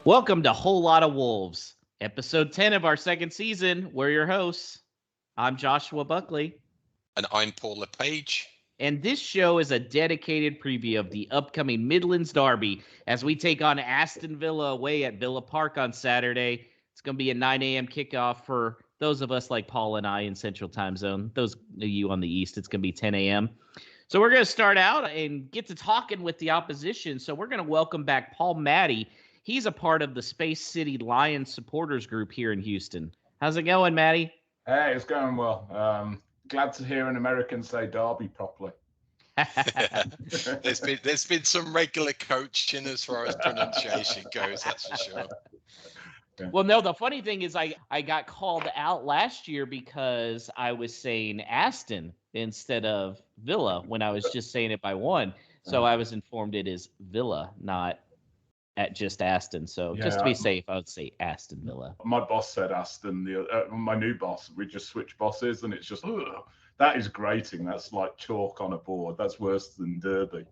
Welcome to Whole Lot of Wolves, episode 10 of our second season. We're your hosts. I'm Joshua Buckley. And I'm Paul LePage. And this show is a dedicated preview of the upcoming Midlands Derby as we take on Aston Villa away at Villa Park on Saturday. It's going to be a 9 a.m. kickoff for those of us like Paul and I in Central Time Zone. Those of you on the East, it's going to be 10 a.m. So we're going to start out and get to talking with the opposition. So we're going to welcome back Paul Maddie. He's a part of the Space City Lions supporters group here in Houston. How's it going, Maddie? Hey, it's going well. Glad to hear an American say Derby properly. There's been some regular coaching as far as pronunciation goes, that's for sure. Yeah. Well, no, the funny thing is I got called out last year because I was saying Aston instead of Villa when I was just saying it by one. So I was informed it is Villa, not at just Aston. So just to be safe, I would say Aston Villa. My boss said Aston. My new boss, we just switched bosses, and it's just that is grating. That's like chalk on a board. That's worse than Derby.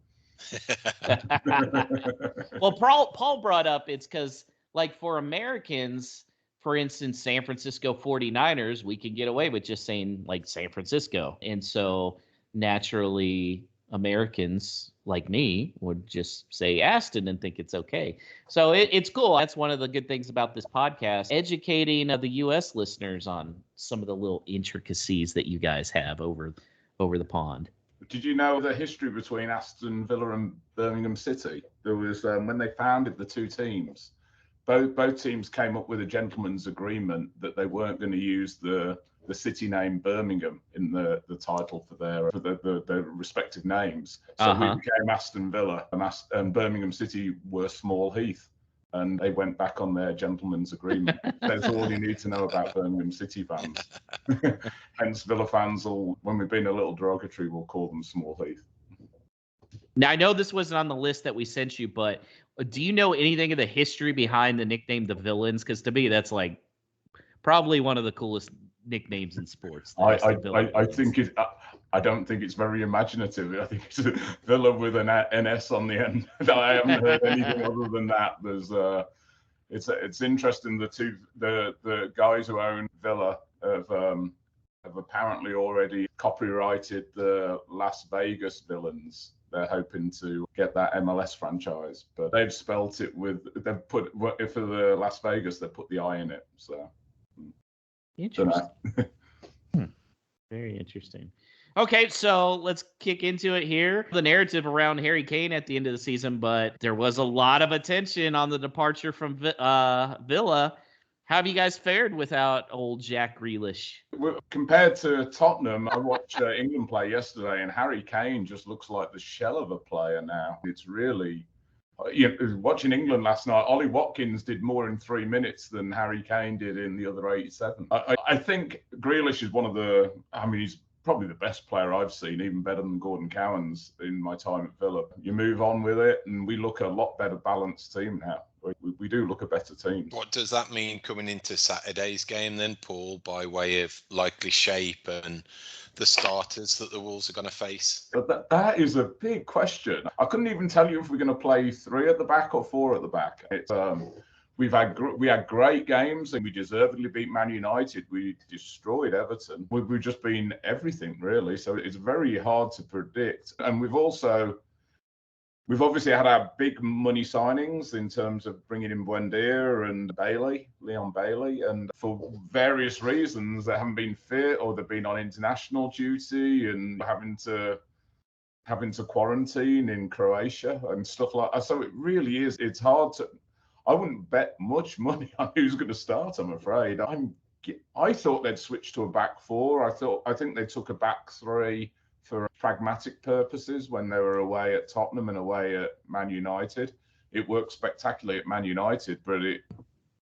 Well, Paul brought up it's because like for Americans, for instance, San Francisco 49ers, we can get away with just saying like San Francisco, and so naturally Americans like me would just say Aston and think it's okay. So it's cool. That's one of the good things about this podcast, educating the U.S. listeners on some of the little intricacies that you guys have over the pond. Did you know the history between Aston Villa and Birmingham City? There was when they founded the two teams, both teams came up with a gentleman's agreement that they weren't going to use the city name Birmingham in the title for their respective names. So we became Aston Villa, and Birmingham City were Small Heath, and they went back on their gentleman's agreement. That's all you need to know about Birmingham City fans. Hence, Villa fans, when we've been a little derogatory, we'll call them Small Heath. Now, I know this wasn't on the list that we sent you, but do you know anything of the history behind the nickname the Villains? Because to me, that's like probably one of the coolest nicknames in sports. I think it. I don't think it's very imaginative. I think it's a Villa with an S on the end. I haven't heard anything other than that. There's it's interesting. The guys who own Villa have apparently already copyrighted the Las Vegas Villains. They're hoping to get that MLS franchise, but they've spelt it they've put for the Las Vegas, they put the I in it. So. Interesting. Very interesting. Okay, so let's kick into it here. The narrative around Harry Kane at the end of the season, but there was a lot of attention on the departure from Villa. How have you guys fared without old Jack Grealish? Compared to Tottenham, I watched England play yesterday, and Harry Kane just looks like the shell of a player now. It's really... watching England last night, Ollie Watkins did more in 3 minutes than Harry Kane did in the other 87. I think Grealish is he's probably the best player I've seen, even better than Gordon Cowans in my time at Villa. You move on with it, and we look a lot better balanced team now. We do look a better team. What does that mean coming into Saturday's game then, Paul, by way of likely shape and the starters that the Wolves are going to face? But that is a big question. I couldn't even tell you if we're going to play 3 at the back or 4 at the back. It's we had great games, and we deservedly beat Man United. We destroyed Everton. We've just been everything really. So it's very hard to predict. And we've obviously had our big money signings in terms of bringing in Buendia and Leon Bailey, and for various reasons they haven't been fit or they've been on international duty and having to quarantine in Croatia and stuff like that. So it really is. It's hard to. I wouldn't bet much money on who's going to start, I'm afraid. I thought they'd switch to a back 4. I think they took a back 3 for pragmatic purposes when they were away at Tottenham and away at Man United. It worked spectacularly at Man United, but it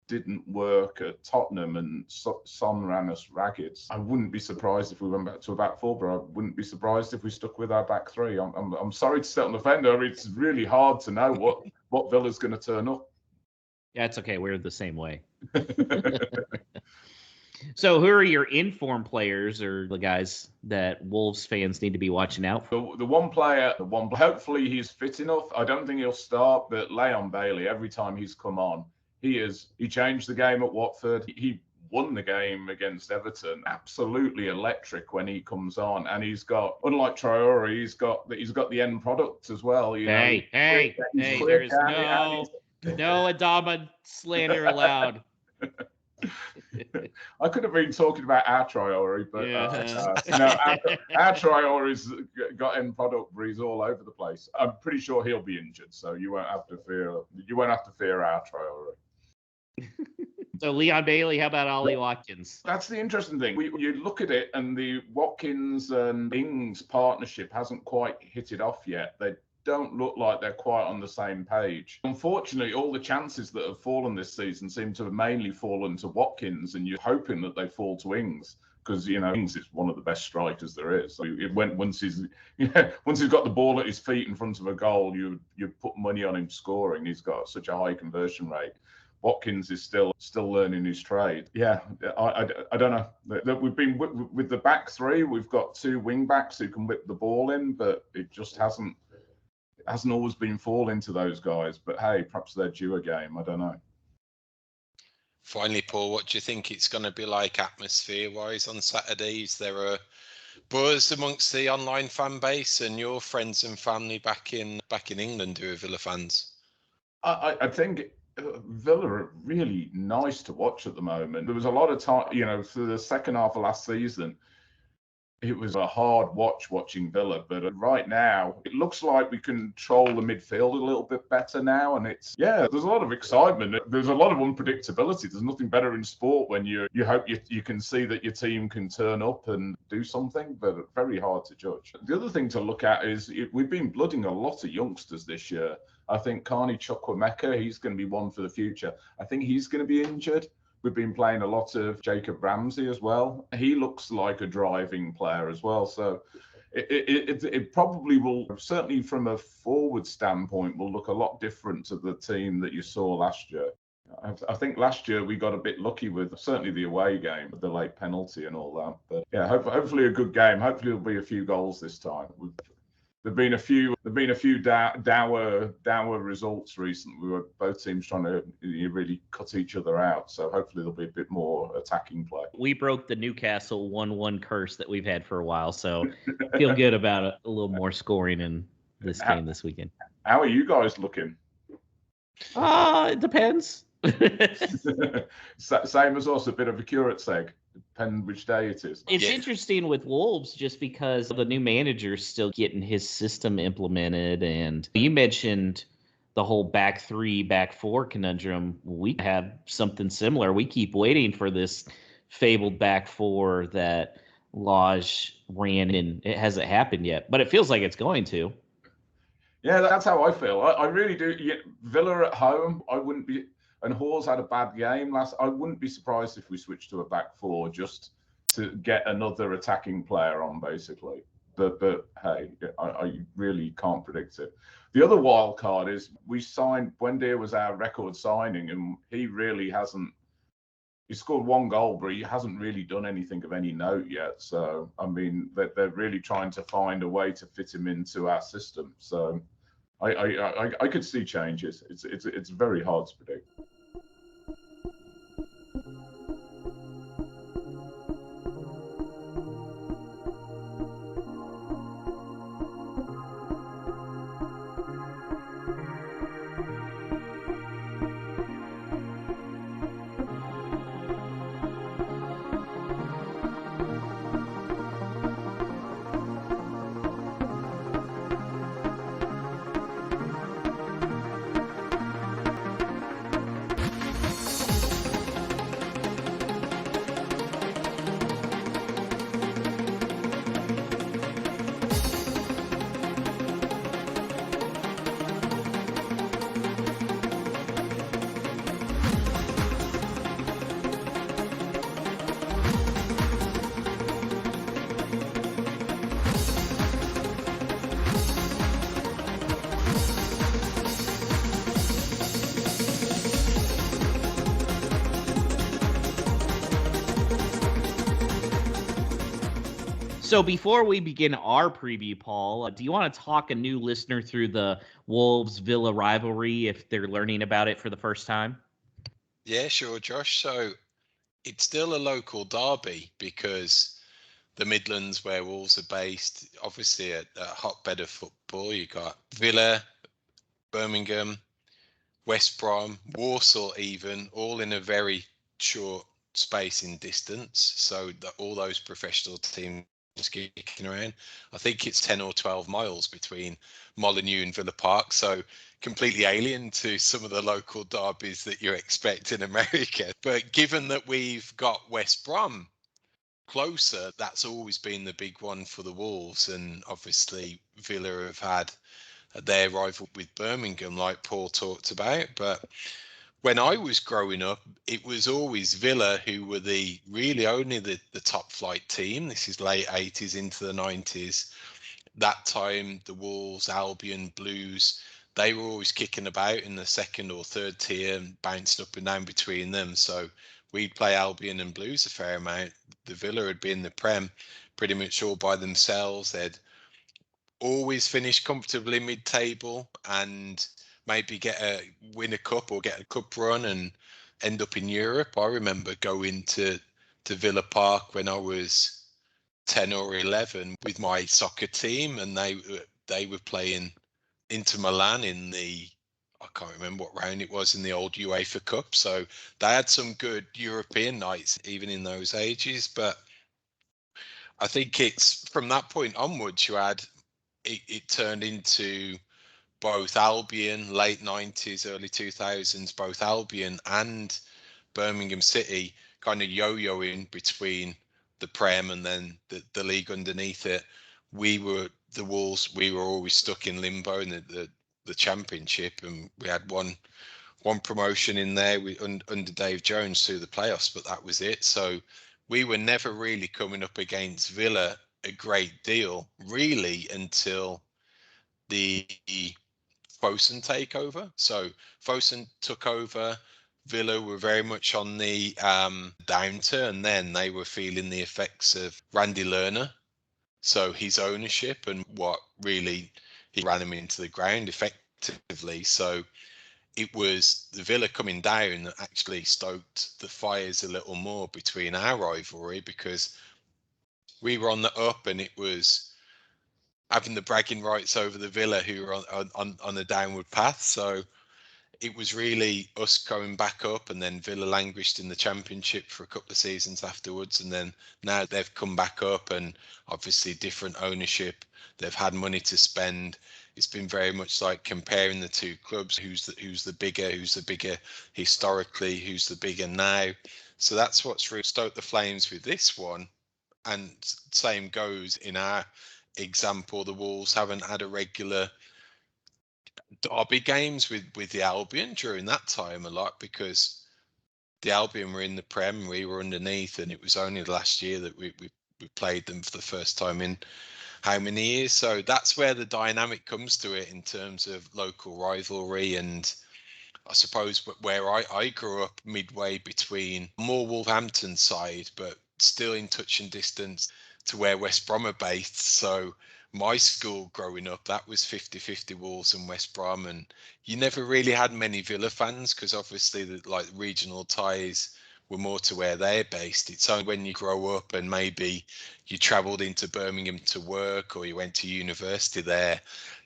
didn't work at Tottenham, and Son ran us ragged. I wouldn't be surprised if we went back to a back 4, but I wouldn't be surprised if we stuck with our back 3. I'm sorry to set on the fender. I mean, it's really hard to know what Villa's going to turn up. Yeah, it's okay. We're the same way. So who are your informed players or the guys that Wolves fans need to be watching out for? The one player, hopefully he's fit enough. I don't think he'll start, but Leon Bailey, every time he's come on, He changed the game at Watford. He won the game against Everton. Absolutely electric when he comes on, and he's got, unlike Traore, he's got the end product as well. Hey, there is no Adama slander allowed. I could have been talking about our Traore, but our Traore's got end product breeze all over the place. I'm pretty sure he'll be injured, so you won't have to fear our Traore. So Leon Bailey, how about Ollie Watkins? That's the interesting thing. You look at it, and the Watkins and Ings partnership hasn't quite hit it off yet. They don't look like they're quite on the same page. Unfortunately, all the chances that have fallen this season seem to have mainly fallen to Watkins, and you're hoping that they fall to Ings, because Ings is one of the best strikers there is. So once he's got the ball at his feet in front of a goal, you put money on him scoring. He's got such a high conversion rate. Watkins is still learning his trade. Yeah, I don't know. We've been with the back three. We've got two wing backs who can whip the ball in, but it just hasn't always been falling to those guys. But hey, perhaps they're due a game. I don't know. Finally, Paul, what do you think it's going to be like atmosphere-wise on Saturday? Is there a buzz amongst the online fan base and your friends and family back in England who are Villa fans? I think Villa are really nice to watch at the moment. There was a lot of time, for the second half of last season, it was a hard watching Villa. But right now, it looks like we control the midfield a little bit better now. And there's a lot of excitement. There's a lot of unpredictability. There's nothing better in sport when you hope you can see that your team can turn up and do something, but very hard to judge. The other thing to look at is we've been blooding a lot of youngsters this year. I think Carney Chukwuemeka, he's going to be one for the future. I think he's going to be injured. We've been playing a lot of Jacob Ramsey as well. He looks like a driving player as well. So it probably will, certainly from a forward standpoint, will look a lot different to the team that you saw last year. I think last year we got a bit lucky with certainly the away game, the late penalty and all that. But yeah, hopefully a good game. Hopefully there'll be a few goals this time. There've been a few dour results recently. We were both teams trying to really cut each other out. So hopefully there'll be a bit more attacking play. We broke the Newcastle 1-1 curse that we've had for a while. So feel good about a little more scoring in this game this weekend. How are you guys looking? It depends. Same as us, a bit of a curate's egg. Depending which day it is. It's interesting with Wolves just because the new manager's still getting his system implemented. And you mentioned the whole back three, back four conundrum. We have something similar. We keep waiting for this fabled back four that Lodge ran, and it hasn't happened yet. But it feels like it's going to. Yeah, that's how I feel. I really do. Villa at home, I wouldn't be... And Hawes had a bad game last. I wouldn't be surprised if we switched to a back four just to get another attacking player on, basically. But hey, I really can't predict it. The other wild card is we signed. Buendia was our record signing, and he really hasn't. He scored one goal, but he hasn't really done anything of any note yet. So I mean, they're really trying to find a way to fit him into our system. So. I could see changes. It's very hard to predict. So before we begin our preview, Paul, do you want to talk a new listener through the Wolves-Villa rivalry if they're learning about it for the first time? Yeah, sure, Josh. So it's still a local derby because the Midlands, where Wolves are based, obviously a hotbed of football. You got Villa, Birmingham, West Brom, Warsaw, even all in a very short space in distance. So all those professional teams kicking around. I think it's 10 or 12 miles between Molineux and Villa Park. So completely alien to some of the local derbies that you expect in America. But given that we've got West Brom closer, that's always been the big one for the Wolves. And obviously Villa have had their rival with Birmingham, like Paul talked about. But when I was growing up, it was always Villa who were the really only the top flight team. This is late 80s into the 90s. That time, the Wolves, Albion, Blues, they were always kicking about in the second or third tier and bouncing up and down between them. So we'd play Albion and Blues a fair amount. The Villa had been the Prem pretty much all by themselves. They'd always finish comfortably mid-table and maybe win a cup or get a cup run and end up in Europe. I remember going to Villa Park when I was 10 or 11 with my soccer team, and they were playing Inter Milan in I can't remember what round it was in the old UEFA Cup. So they had some good European nights even in those ages. But I think it's from that point onwards it turned into both Albion, late 90s, early 2000s, both Albion and Birmingham City kind of yo-yoing between the Prem and then the league underneath it. The Wolves, we were always stuck in limbo in the Championship, and we had one promotion in there under Dave Jones through the playoffs, but that was it. So we were never really coming up against Villa a great deal, really, until the Fosun takeover. So Fosun took over. Villa were very much on the downturn then. They were feeling the effects of Randy Lerner. So his ownership and what really he ran him into the ground effectively. So it was the Villa coming down that actually stoked the fires a little more between our rivalry, because we were on the up and it was having the bragging rights over the Villa who were on the downward path. So it was really us going back up, and then Villa languished in the Championship for a couple of seasons afterwards, and then now they've come back up, and obviously different ownership. They've had money to spend. It's been very much like comparing the two clubs. Who's the bigger historically? Who's the bigger now? So that's what's really stoked the flames with this one. And same goes in our example. The Wolves haven't had a regular derby games with the Albion during that time a lot, because the Albion were in the Prem, we were underneath, and it was only last year that we played them for the first time in how many years. So that's where the dynamic comes to it in terms of local rivalry. And I suppose where I grew up midway between more Wolverhampton side, but still in touch and distance to where West Brom are based. So my school growing up, that was 50-50 Wolves and West Brom. And you never really had many Villa fans because obviously the regional ties were more to where they're based. It's only when you grow up and maybe you travelled into Birmingham to work or you went to university there,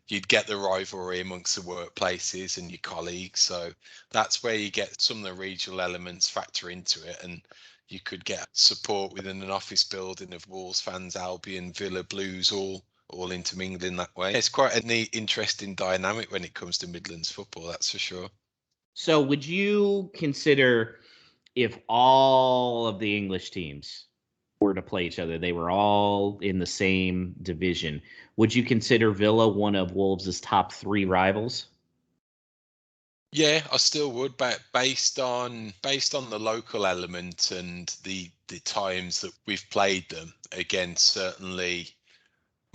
you'd get the rivalry amongst the workplaces and your colleagues. So that's where you get some of the regional elements factor into it. And you could get support within an office building of Wolves fans, Albion, Villa, Blues, all intermingling that way. It's quite a neat, interesting dynamic when it comes to Midlands football, that's for sure. So would you consider, if all of the English teams were to play each other, they were all in the same division, would you consider Villa one of Wolves' top 3 rivals? Yeah, I still would, but based on the local element and the times that we've played them, again, certainly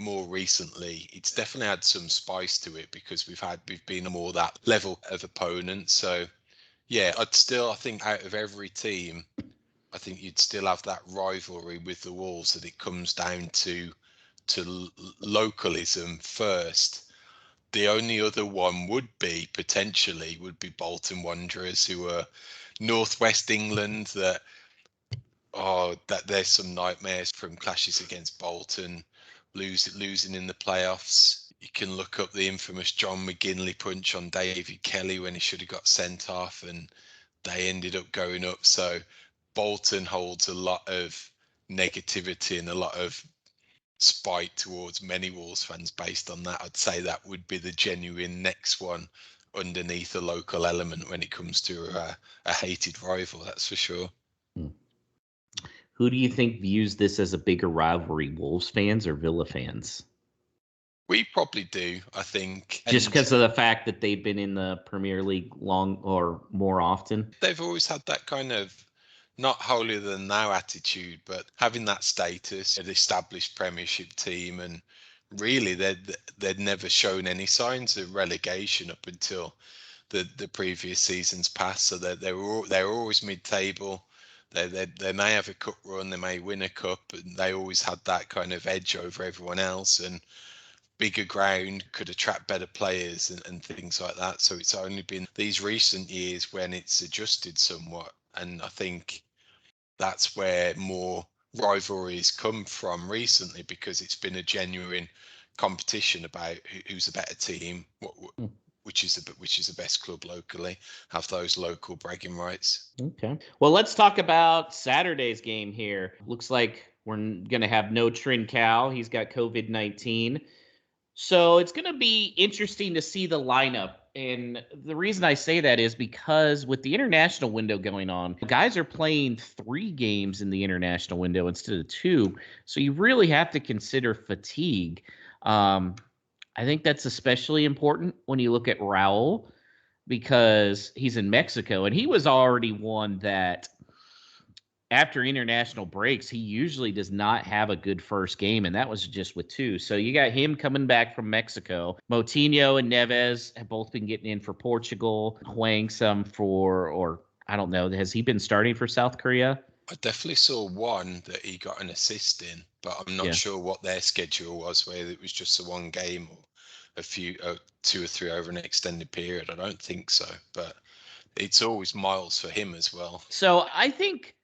more recently, it's definitely had some spice to it because we've been more that level of opponent. So yeah, I think out of every team, I think you'd still have that rivalry with the Wolves, that it comes down to localism first. The only other one would be Bolton Wanderers, who are Northwest England that there's some nightmares from clashes against Bolton, losing in the playoffs. You can look up the infamous John McGinley punch on David Kelly when he should have got sent off, and they ended up going up. So Bolton holds a lot of negativity and a lot of spite towards many Wolves fans based on that. I'd say that would be the genuine next one underneath a local element when it comes to a hated rival, that's for sure. Who do you think views this as a bigger rivalry, Wolves fans or Villa fans? We probably do, I think. Just because of the fact that they've been in the Premier League long or more often? They've always had that kind of not holier than thou attitude, but having that status, an established Premiership team, and really they'd never shown any signs of relegation up until the previous seasons past. So they're always mid-table. They may have a cup run, they may win a cup, and they always had that kind of edge over everyone else, and bigger ground could attract better players and things like that. So it's only been these recent years when it's adjusted somewhat, and I think that's where more rivalries come from recently, because it's been a genuine competition about who's a better team, which is the best club locally, have those local bragging rights. Okay. Well, let's talk about Saturday's game here. Looks like we're going to have no Trincao. He's got COVID-19. So it's going to be interesting to see the lineup. And the reason I say that is because with the international window going on, guys are playing 3 games in the international window instead of 2. So you really have to consider fatigue. I think that's especially important when you look at Raul, because he's in Mexico, and he was already one that after international breaks, he usually does not have a good first game, and that was just with 2. So you got him coming back from Mexico. Moutinho and Neves have both been getting in for Portugal. Huang some or I don't know, has he been starting for South Korea? I definitely saw one that he got an assist in, but I'm not sure what their schedule was, whether it was just a one game or a few, 2 or 3 over an extended period. I don't think so, but it's always miles for him as well. So I think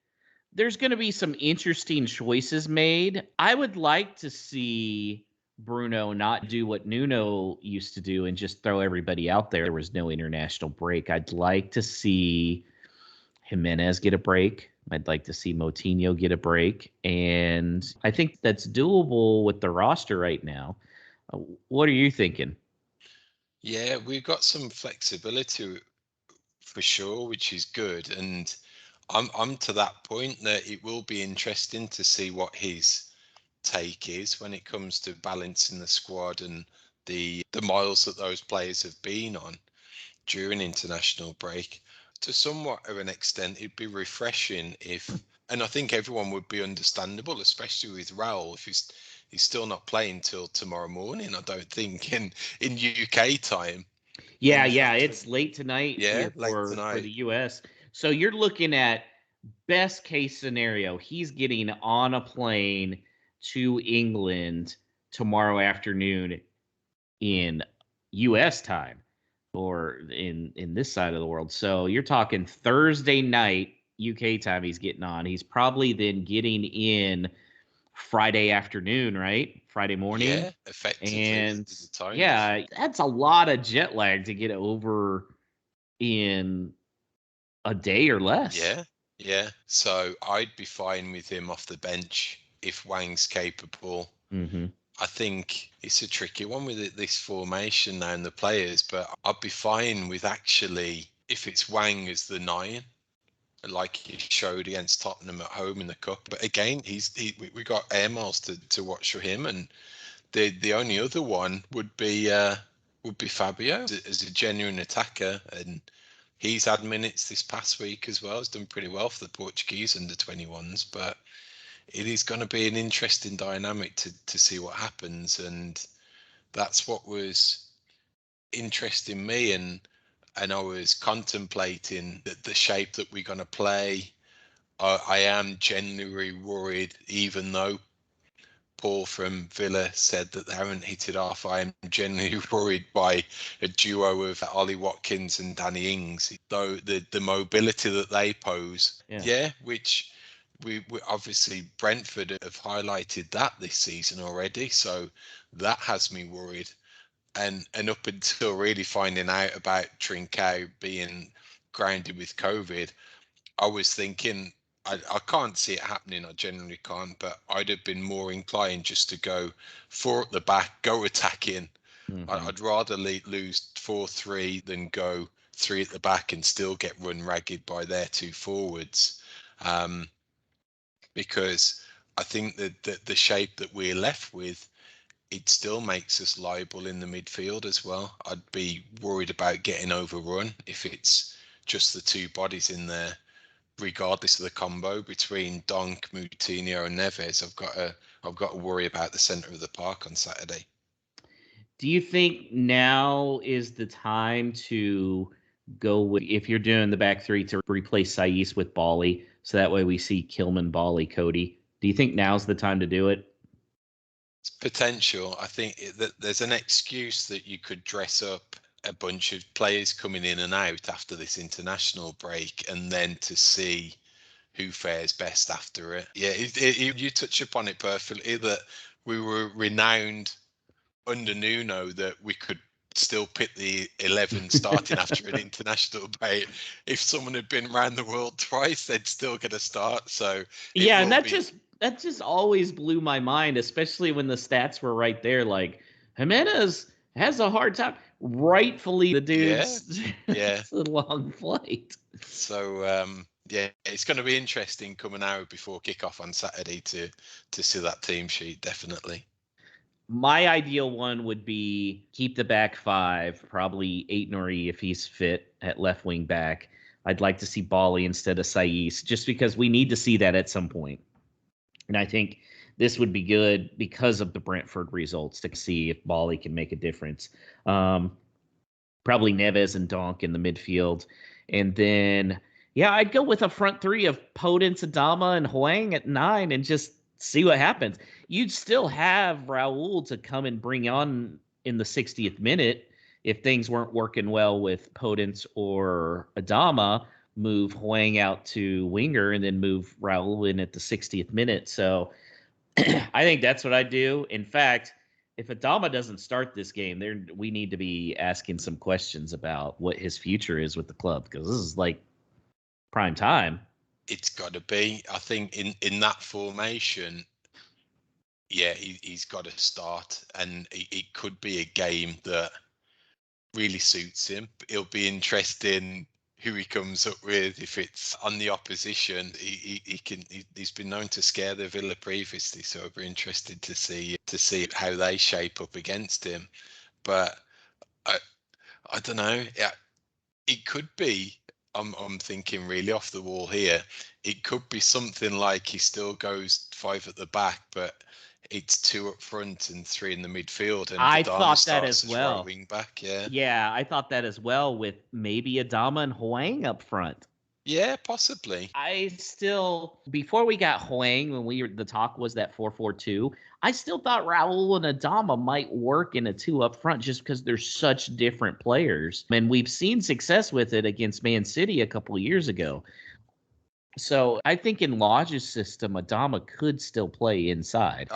there's going to be some interesting choices made. I would like to see Bruno not do what Nuno used to do and just throw everybody out there. There was no international break. I'd like to see Jimenez get a break. I'd like to see Moutinho get a break. And I think that's doable with the roster right now. What are you thinking? Yeah, we've got some flexibility for sure, which is good. And I'm to that point that it will be interesting to see what his take is when it comes to balancing the squad and the miles that those players have been on during international break. To somewhat of an extent, it'd be refreshing and I think everyone would be understandable, especially with Raul, if he's still not playing till tomorrow morning, I don't think, in UK time. Yeah, it's late tonight here for the US. So you're looking at best case scenario, he's getting on a plane to England tomorrow afternoon in US time, or in this side of the world. So you're talking Thursday night UK time he's getting on. He's probably then getting in Friday afternoon, right? Friday morning. Yeah, effectively. And yeah, that's a lot of jet lag to get over in a day or less. Yeah. So I'd be fine with him off the bench if Wang's capable. Mm-hmm. I think it's a tricky one with this formation now and the players, but I'd be fine with actually if it's Wang as the 9, like he showed against Tottenham at home in the cup. But again, we got air miles to watch for him, and the only other one would be Fabio as a genuine attacker, and he's had minutes this past week as well. He's done pretty well for the Portuguese under 21s, but it is going to be an interesting dynamic to see what happens, and that's what was interesting me, and I was contemplating the shape that we're going to play. I am genuinely worried, even though Paul from Villa said that they haven't hit it off. I am genuinely worried by a duo of Ollie Watkins and Danny Ings, though the mobility that they pose, which we obviously Brentford have highlighted that this season already, so that has me worried. And up until really finding out about Trincao being grounded with COVID, I was thinking I can't see it happening. I generally can't, but I'd have been more inclined just to go 4 at the back, go attacking. I'd rather lose 4-3 than go 3 at the back and still get run ragged by their 2 forwards. Because I think that the shape that we're left with, it still makes us liable in the midfield as well. I'd be worried about getting overrun if it's just the 2 bodies in there, regardless of the combo between Donk, Moutinho, and Neves. I've got to worry about the centre of the park on Saturday. Do you think now is the time to go with, if you're doing the back 3, to replace Saiss with Bali, so that way we see Kilman, Bali, Cody? Do you think now's the time to do it? It's potential. I think that there's an excuse that you could dress up a bunch of players coming in and out after this international break, and then to see who fares best after it. Yeah, you touch upon it perfectly, that we were renowned under Nuno that we could still pick the 11 starting after an international break. If someone had been around the world twice, they'd still get a start. So yeah, and that just always blew my mind, especially when the stats were right there. Like, Jimenez has a hard time. Rightfully, the dude's it's a long flight. So it's going to be interesting coming out before kickoff on Saturday to see that team sheet, definitely. My ideal one would be keep the back 5, probably Aït-Nouri if he's fit at left wing back. I'd like to see Bali instead of Saiss, just because we need to see that at some point. And I think this would be good because of the Brentford results to see if Bali can make a difference. Probably Neves and Donk in the midfield. And then, I'd go with a front 3 of Podence, Adama, and Hwang at 9 and just see what happens. You'd still have Raul to come and bring on in the 60th minute if things weren't working well with Podence or Adama. Move Hwang out to winger and then move Raul in at the 60th minute. So I think that's what I do. In fact, if Adama doesn't start this game, we need to be asking some questions about what his future is with the club, because this is like prime time. It's got to be. I think in that formation, he's got to start, and it could be a game that really suits him. It'll be interesting who he comes up with. If it's on the opposition, he's been known to scare the Villa previously, so I'll be interested to see how they shape up against him. But I don't know. Yeah, it could be. I'm thinking really off the wall here. It could be something like he still goes 5 at the back, but it's 2 up front and 3 in the midfield. And I Adama thought that as starts well. Right wing back, Yeah, I thought that as well, with maybe Adama and Hwang up front. Yeah, possibly. I still, before we got Hwang, when the talk was that 4-4-2, I still thought Raul and Adama might work in a 2 up front just because they're such different players. And we've seen success with it against Man City a couple of years ago. So I think in Lodge's system, Adama could still play inside.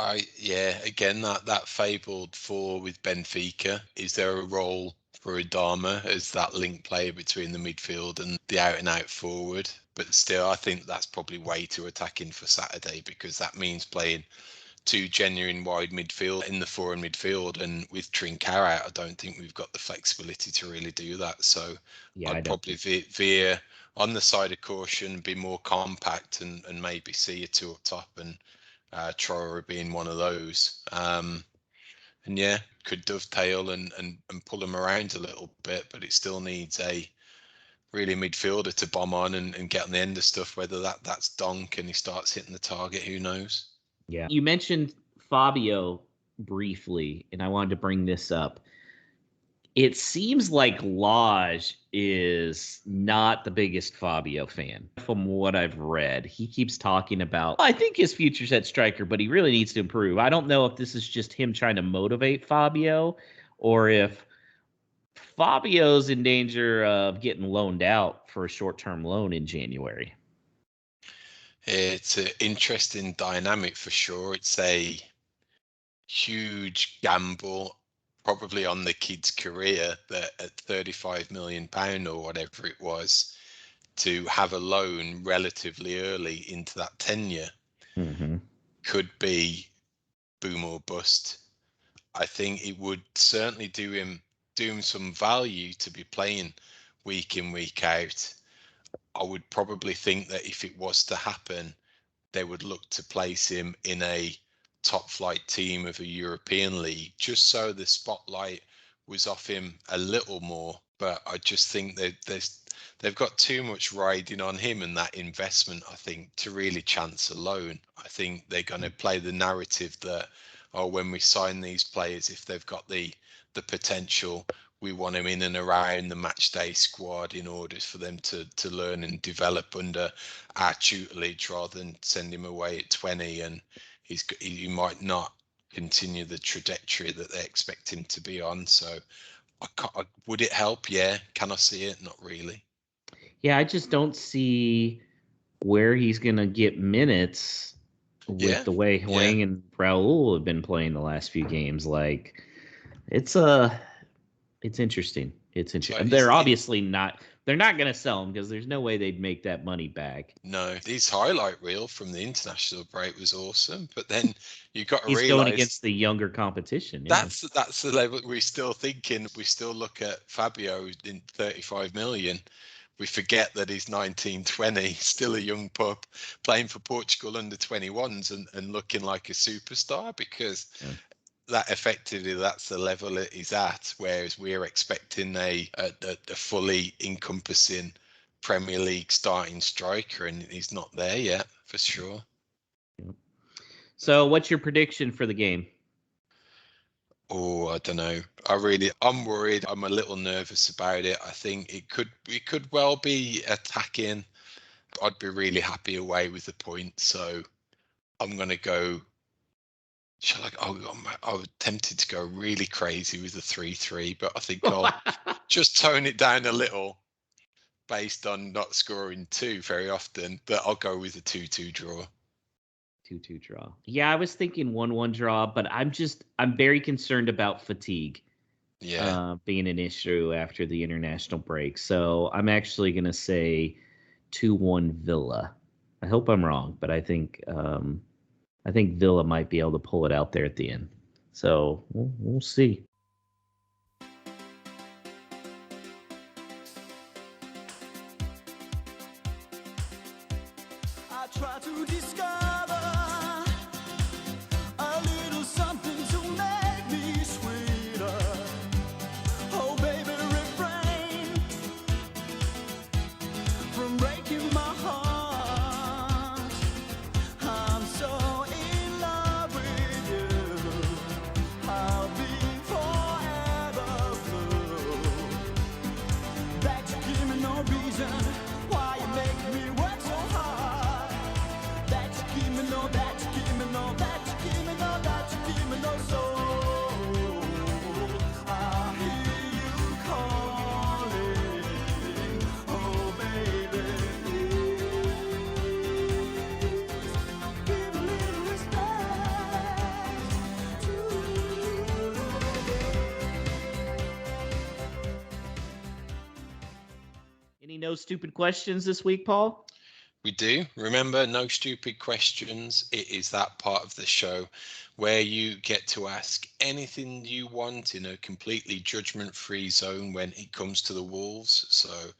Again, that fabled 4 with Benfica. Is there a role for Adama as that link player between the midfield and the out-and-out forward? But still, I think that's probably way too attacking for Saturday, because that means playing 2 genuine wide midfield in the 4 in midfield, and with Trincao out, I don't think we've got the flexibility to really do that. So I'd probably veer on the side of caution, be more compact, and maybe see a 2 up top, and Traore being one of those. And could dovetail and pull them around a little bit, but it still needs a really midfielder to bomb on and get on the end of stuff. Whether that's Donk and he starts hitting the target, who knows? Yeah. You mentioned Fabio briefly, and I wanted to bring this up. It seems like Lodge is not the biggest Fabio fan. From what I've read, he keeps talking about, I think his future's at striker, but he really needs to improve. I don't know if this is just him trying to motivate Fabio or if Fabio's in danger of getting loaned out for a short-term loan in January. It's an interesting dynamic for sure. It's a huge gamble, probably on the kid's career, that at £35 million or whatever it was, to have a loan relatively early into that tenure could be boom or bust. I think it would certainly do him some value to be playing week in, week out. I would probably think that if it was to happen, they would look to place him in a top flight team of a European league, just so the spotlight was off him a little more. But I just think that they've got too much riding on him and that investment, I think, to really chance a loan. I think they're going to play the narrative that, oh, when we sign these players, if they've got the potential, we want them in and around the match day squad in order for them to learn and develop under our tutelage, rather than send him away at 20 and he might not continue the trajectory that they expect him to be on. So would it help? Yeah. Can I see it? Not really. Yeah, I just don't see where he's going to get minutes with the way Huang and Raul have been playing the last few games. Like, it's interesting. It's interesting. So they're obviously not. They're not going to sell him because there's no way they'd make that money back. No, his highlight reel from the international break was awesome, but then you got to he's realize going against the younger competition. Yeah. That's the level we're still thinking. We still look at Fabio in 35 million. We forget that he's 19, 20, still a young pup, playing for Portugal under 21s and looking like a superstar, because that effectively, that's the level it is at, whereas we're expecting a fully encompassing Premier League starting striker, and he's not there yet, for sure. So what's your prediction for the game? Oh, I don't know. I'm worried. I'm a little nervous about it. I think it could well be attacking. I'd be really happy away with the point. So I'm going to go. I was tempted to go really crazy with the 3-3, but I think I'll just tone it down a little based on not scoring two very often. But I'll go with a 2-2 draw. 2-2 draw. Yeah, I was thinking 1-1 draw, but I'm very concerned about fatigue. Yeah. Being an issue after the international break. So I'm actually going to say 2-1 Villa. I hope I'm wrong, but I think Villa might be able to pull it out there at the end. So we'll see. I try to discover a little something to make me sweeter. Oh, baby, refrain from breaking my heart. I'm so in love with you. I'll be forever blue. That you give me no reason why you make me work so hard. That you give me no, that you give me no, that you give me no, that you give me no soul. I hear you calling, oh baby, please give a little respect to Any no stupid questions this week, Paul? We do. Remember, no stupid questions. It is that part of the show where you get to ask anything you want in a completely judgment-free zone when it comes to the Wolves. So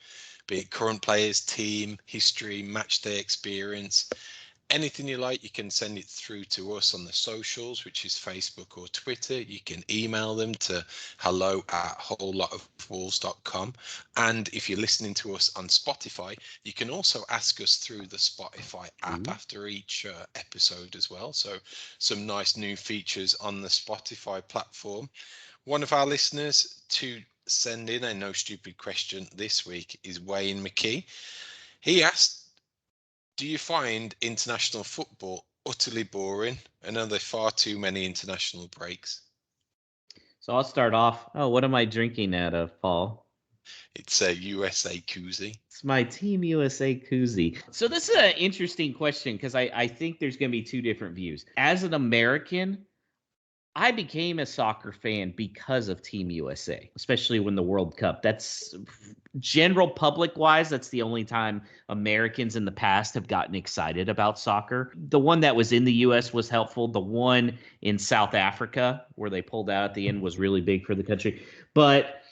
be it current players, team, history, match day experience, anything you like, you can send it through to us on the socials, which is Facebook or Twitter. You can email them to hello@wholelotofwolves.com. And if you're listening to us on Spotify, you can also ask us through the Spotify app after each episode as well. So some nice new features on the Spotify platform. One of our listeners, to send in a no stupid question this week is Wayne McKee. He asked, do you find international football utterly boring, and are there far too many international breaks? So I'll start off. Oh, what am I drinking out of, Paul? It's a USA koozie. It's my Team USA koozie. So this is an interesting question because I think there's going to be two different views. As an American, I became a soccer fan because of Team USA, especially when the World Cup. That's general public wise, that's the only time Americans in the past have gotten excited about soccer. The one that was in the US was helpful. The one in South Africa, where they pulled out at the end, was really big for the country. But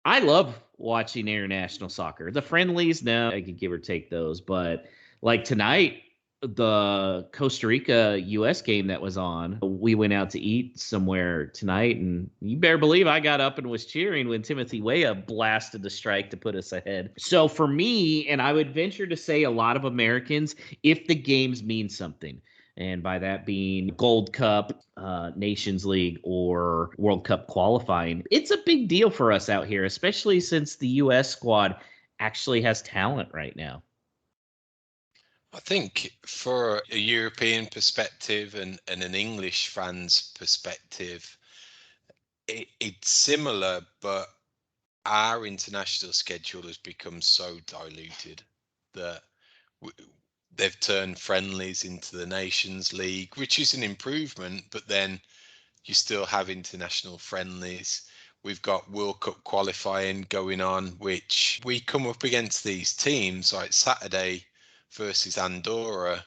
I love watching international soccer. The friendlies, no, I could give or take those. But like tonight, the Costa Rica US game that was on, we went out to eat somewhere tonight, and you better believe I got up and was cheering when Timothy Weah blasted the strike to put us ahead. So for me, and I would venture to say a lot of Americans, if the games mean something, and by that being Gold Cup, Nations League, or World Cup qualifying, it's a big deal for us out here, especially since the US squad actually has talent right now. I think for a European perspective and an English fan's perspective, it's similar, but our international schedule has become so diluted that they've turned friendlies into the Nations League, which is an improvement, but then you still have international friendlies. We've got World Cup qualifying going on, which we come up against these teams like Saturday versus Andorra.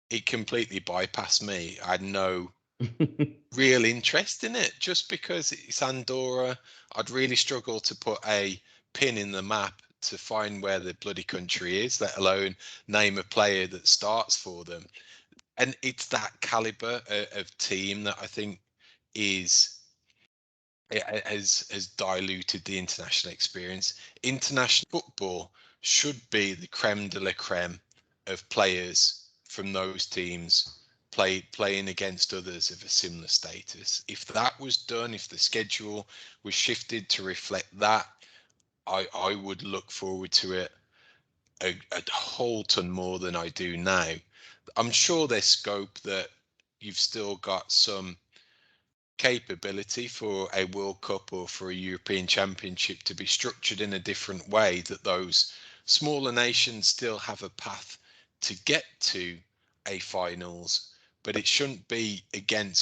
It completely bypassed me. I had no real interest in it just because it's Andorra. I'd really struggle to put a pin in the map to find where the bloody country is, let alone name a player that starts for them. And it's that caliber of team that I think has diluted the international experience. International football should be the creme de la creme of players from those teams playing against others of a similar status. If that was done, if the schedule was shifted to reflect that, I would look forward to it a whole ton more than I do now. I'm sure there's scope that you've still got some capability for a World Cup or for a European Championship to be structured in a different way, that those smaller nations still have a path to get to a finals, but it shouldn't be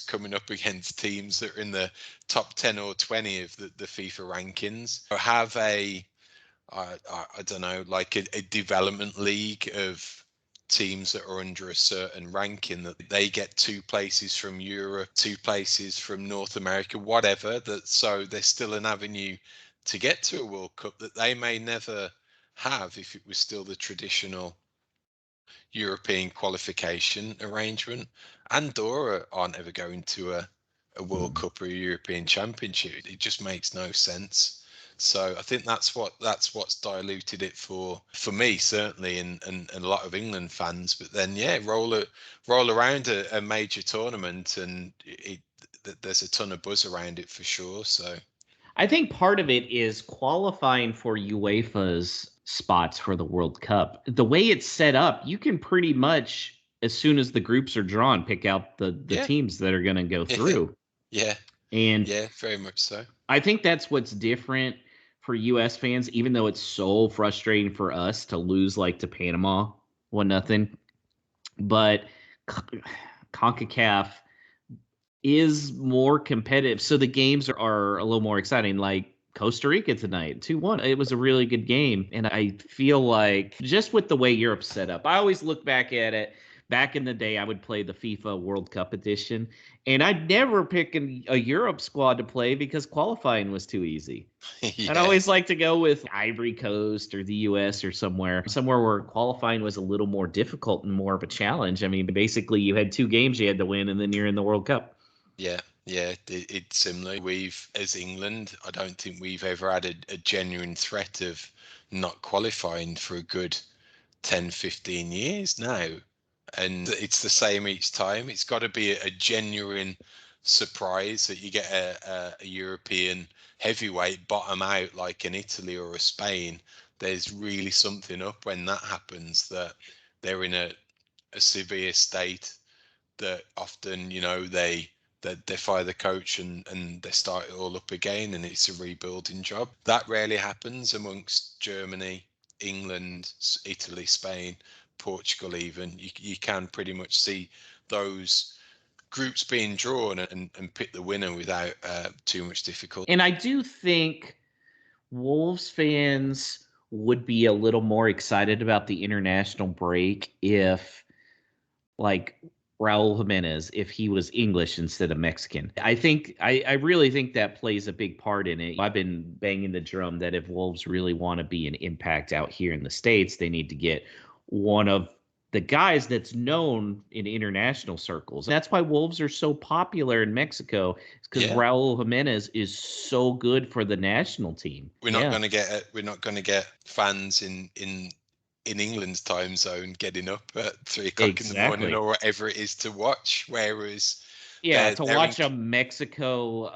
coming up against teams that are in the top 10 or 20 of the FIFA rankings, or have I don't know, like a development league of teams that are under a certain ranking, that they get 2 places from Europe, 2 places from North America, whatever, that so there's still an avenue to get to a World Cup that they may never have if it was still the traditional European qualification arrangement. Andorra aren't ever going to a World Cup or a European Championship. It just makes no sense. So I think that's what's diluted it for me, certainly, and a lot of England fans. But then, yeah, roll around a major tournament, and there's a ton of buzz around it for sure. So I think part of it is qualifying for UEFA's spots for the World Cup. The way it's set up, you can pretty much, as soon as the groups are drawn, pick out the teams that are going to go through. Yeah. And yeah, very much so. I think that's what's different for US fans, even though it's so frustrating for us to lose like to Panama 1-0. But CONCACAF is more competitive. So the games are a little more exciting, like Costa Rica tonight, 2-1. It was a really good game. And I feel like just with the way Europe's set up, I always look back at it. Back in the day, I would play the FIFA World Cup edition, and I'd never pick a Europe squad to play because qualifying was too easy. Yeah. I'd always like to go with Ivory Coast or the US or somewhere where qualifying was a little more difficult and more of a challenge. I mean, basically you had 2 games you had to win, and then you're in the World Cup. Yeah, it's similar. As England, I don't think we've ever had a genuine threat of not qualifying for a good 10, 15 years now. And it's the same each time. It's got to be a genuine surprise that you get a European heavyweight bottom out like an Italy or a Spain. There's really something up when that happens, that they're in a severe state, that often, they fire the coach and they start it all up again, and it's a rebuilding job. That rarely happens amongst Germany, England, Italy, Spain, Portugal even. You can pretty much see those groups being drawn and pick the winner without too much difficulty. And I do think Wolves fans would be a little more excited about the international break if, like, Raul Jimenez, if he was English instead of Mexican. I really think that plays a big part in it. I've been banging the drum that if Wolves really want to be an impact out here in the States, they need to get one of the guys that's known in international circles. That's why Wolves are so popular in Mexico, because Raul Jimenez is so good for the national team. We're not going to get fans in England's time zone getting up at 3 o'clock in the morning or whatever it is to watch. Whereas watch a Mexico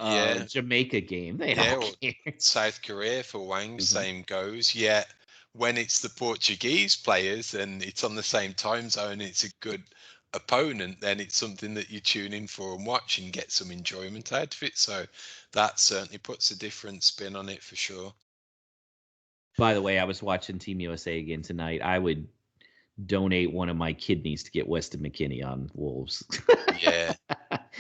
Jamaica game, they don't care. South Korea for Wang, same goes. Yet when it's the Portuguese players and it's on the same time zone, it's a good opponent, then it's something that you tune in for and watch and get some enjoyment out of it. So that certainly puts a different spin on it for sure. By the way, I was watching Team USA again tonight. I would donate one of my kidneys to get Weston McKennie on Wolves. Yeah.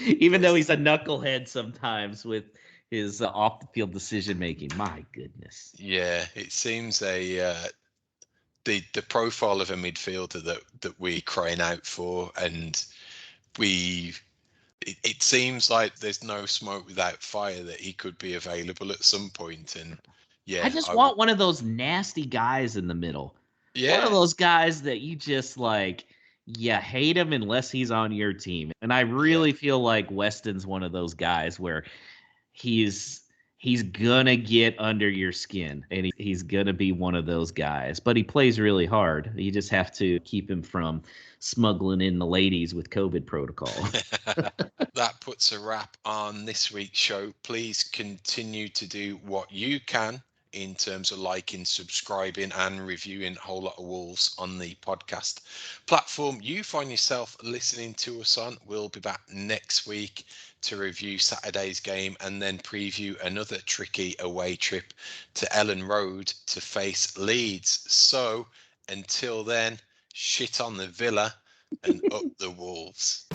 Even though he's a knucklehead sometimes with his off-the-field decision-making. My goodness. Yeah, it seems the profile of a midfielder that we're crying out for, and it seems like there's no smoke without fire, that he could be available at some point. And yeah, I just want one of those nasty guys in the middle. Yeah. One of those guys that you just you hate him unless he's on your team. And I really feel like Weston's one of those guys where he's gonna get under your skin, and he's gonna be one of those guys. But he plays really hard. You just have to keep him from smuggling in the ladies with COVID protocol. That puts a wrap on this week's show. Please continue to do what you can in terms of liking, subscribing, and reviewing a whole lot of Wolves on the podcast platform you find yourself listening to us on. We'll be back next week to review Saturday's game and then preview another tricky away trip to Ellen Road to face Leeds. So until then, shit on the Villa and up the Wolves.